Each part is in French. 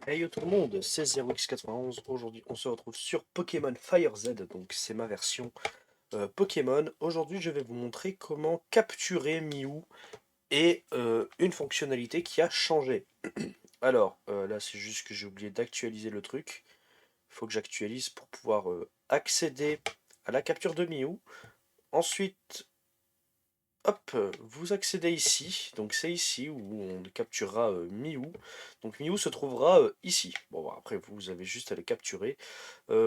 Hey yo tout le monde, c'est 0x91. Aujourd'hui, on se retrouve sur Pokémon Fire Z, donc c'est ma version Pokémon. Aujourd'hui, je vais vous montrer comment capturer Mew et une fonctionnalité qui a changé. Alors, là, c'est juste que j'ai oublié d'actualiser le truc. Il faut que j'actualise pour pouvoir accéder à la capture de Mew. Ensuite, hop, vous accédez ici, donc c'est ici où on capturera Miou. Donc Miou se trouvera ici. Bon, après vous avez juste à le capturer.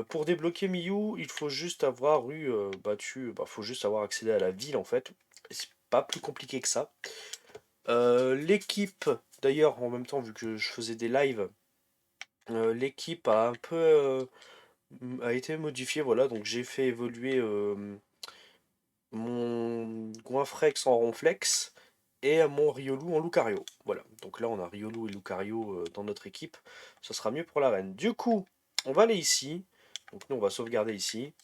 Pour débloquer Miou, il faut juste avoir eu battu, faut juste avoir accédé à la ville en fait. C'est pas plus compliqué que ça. L'équipe, d'ailleurs, en même temps, vu que je faisais des lives, l'équipe a un peu a été modifiée, voilà, donc j'ai fait évoluer mon Goinfrex en Ronflex et mon Riolu en Lucario. Voilà, donc là on a Riolu et Lucario dans notre équipe, ça sera mieux pour l'arène. Du coup, on va aller ici, donc nous on va sauvegarder ici,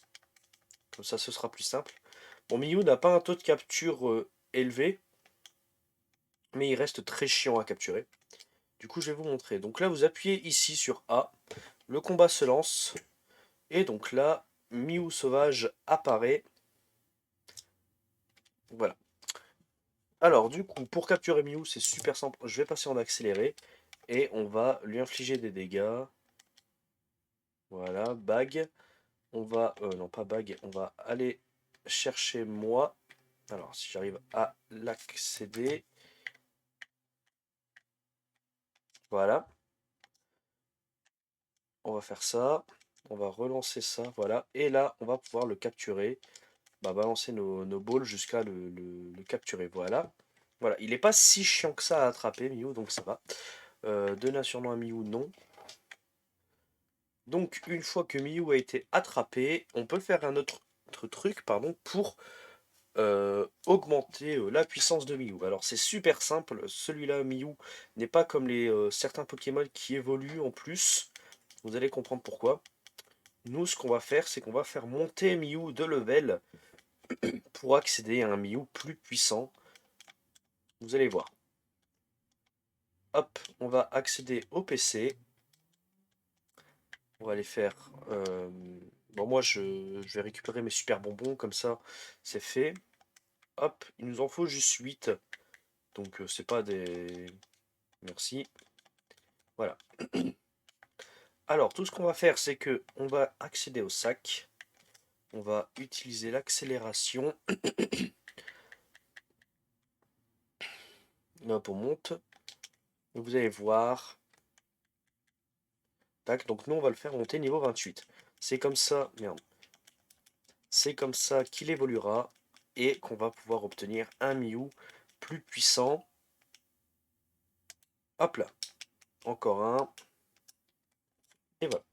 comme ça ce sera plus simple. Bon, Miyu n'a pas un taux de capture élevé, mais il reste très chiant à capturer. Du coup je vais vous montrer. Donc là vous appuyez ici sur A, le combat se lance, et donc là, Miyu sauvage apparaît. Voilà. Alors du coup, pour capturer Miyu, c'est super simple. Je vais passer en accéléré. Et on va lui infliger des dégâts. Voilà, bague. On va, non pas bague, on va aller chercher moi. Alors si j'arrive à l'accéder. Voilà, on va faire ça. On va relancer ça, voilà. Et là, on va pouvoir le capturer. Bah, balancer nos balls jusqu'à le capturer. Voilà. Voilà, il n'est pas si chiant que ça à attraper, Miou, donc ça va. Donner un surnom à Miou, non. Donc, une fois que Miou a été attrapé, on peut faire un autre truc pardon, pour augmenter la puissance de Miou. Alors, c'est super simple. Celui-là, Miou, n'est pas comme les certains Pokémon qui évoluent en plus. Vous allez comprendre pourquoi. Nous, ce qu'on va faire, c'est qu'on va faire monter Miou de level pour accéder à un Miou plus puissant. Vous allez voir. Hop, on va accéder au PC. On va aller faire... bon, moi, je vais récupérer mes super bonbons, comme ça, c'est fait. Hop, il nous en faut juste 8. Donc, c'est pas des... Merci. Voilà. Alors, tout ce qu'on va faire, c'est que on va accéder au sac. On va utiliser l'accélération. Hop, on monte. Et vous allez voir. Tac, donc nous, on va le faire monter niveau 28. C'est comme ça... Merde. C'est comme ça qu'il évoluera. Et qu'on va pouvoir obtenir un Mew plus puissant. Hop là. Encore un. Et voilà.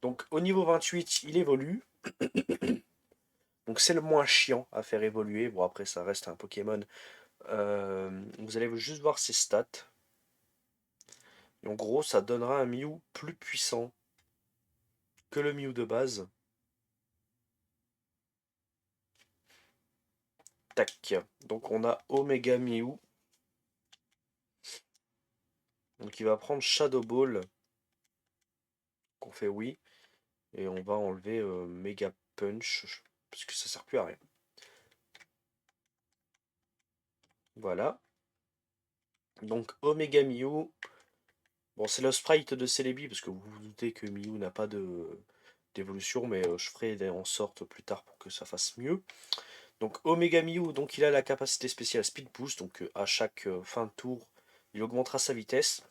Donc au niveau 28, il évolue. Donc c'est le moins chiant à faire évoluer. Bon après ça reste un Pokémon. Vous allez juste voir ses stats. Et en gros ça donnera un Mew plus puissant que le Mew de base. Tac. Donc on a Omega Mew. Donc il va prendre Shadow Ball. Qu'on fait oui. Et on va enlever Mega Punch. Parce que ça sert plus à rien. Voilà. Donc Omega Mew. Bon, c'est le sprite de Celebi, parce que vous vous doutez que Mew n'a pas d'évolution, mais je ferai en sorte plus tard pour que ça fasse mieux. Donc Omega Mew, donc il a la capacité spéciale Speed Boost, donc à chaque fin de tour, il augmentera sa vitesse,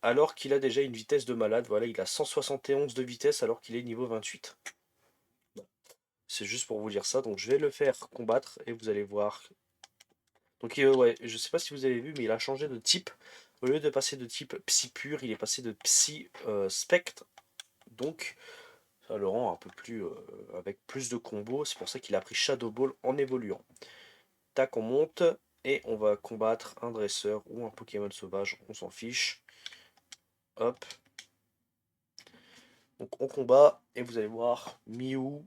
alors qu'il a déjà une vitesse de malade. Voilà, il a 171 de vitesse alors qu'il est niveau 28. C'est juste pour vous dire ça, donc je vais le faire combattre et vous allez voir. Donc ouais, je sais pas si vous avez vu, mais il a changé de type. Au lieu de passer de type Psy pur, il est passé de Psy Spectre. Donc ça le rend un peu plus avec plus de combos. C'est pour ça qu'il a pris Shadow Ball en évoluant. Tac, on monte et on va combattre un dresseur ou un Pokémon sauvage, on s'en fiche. Hop. Donc on combat et vous allez voir Mew,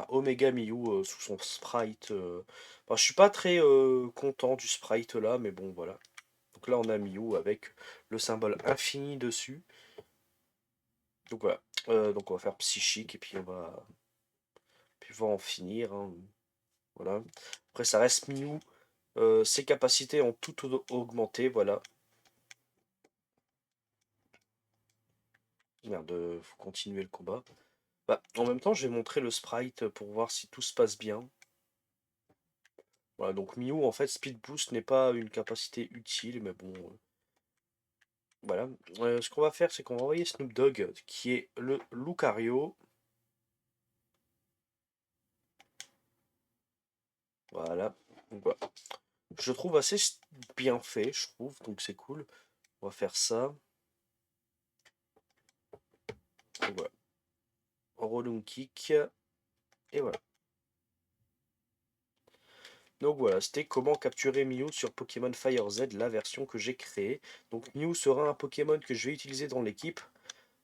Omega Mew sous son sprite. Je suis pas très content du sprite là, mais bon voilà. Donc donc là on a Mew avec le symbole infini dessus. Donc voilà. Donc on va faire psychique et puis on va en finir, hein. Voilà. Après ça reste Mew. Ses capacités ont toutes augmenté, voilà. Merde, faut continuer le combat. Bah, en même temps, je vais montrer le sprite pour voir si tout se passe bien. Voilà, donc Mew, en fait, Speed Boost n'est pas une capacité utile, mais bon, voilà. Ce qu'on va faire, c'est qu'on va envoyer Snoop Dogg, qui est le Lucario. Voilà. Donc, voilà. Je trouve assez bien fait, je trouve, donc c'est cool. On va faire ça. Donc voilà. Rolling Kick. Et voilà. Donc voilà, c'était comment capturer Mew sur Pokémon Fire Z, la version que j'ai créée. Donc Mew sera un Pokémon que je vais utiliser dans l'équipe,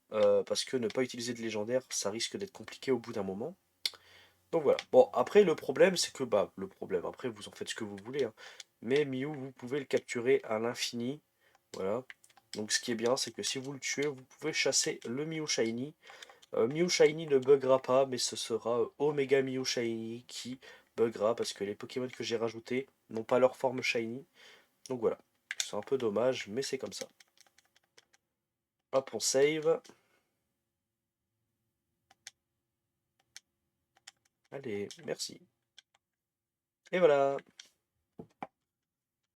parce que ne pas utiliser de légendaire, ça risque d'être compliqué au bout d'un moment. Donc voilà. Bon, après le problème, c'est que, bah, le problème, après vous en faites ce que vous voulez, hein. Mais Mew, vous pouvez le capturer à l'infini. Voilà. Donc ce qui est bien, c'est que si vous le tuez, vous pouvez chasser le Mew Shiny. Mew Shiny ne buggera pas, mais ce sera Omega Mew Shiny qui buggera parce que les Pokémon que j'ai rajoutés n'ont pas leur forme Shiny. Donc voilà. C'est un peu dommage, mais c'est comme ça. Hop, on save. Allez, merci. Et voilà.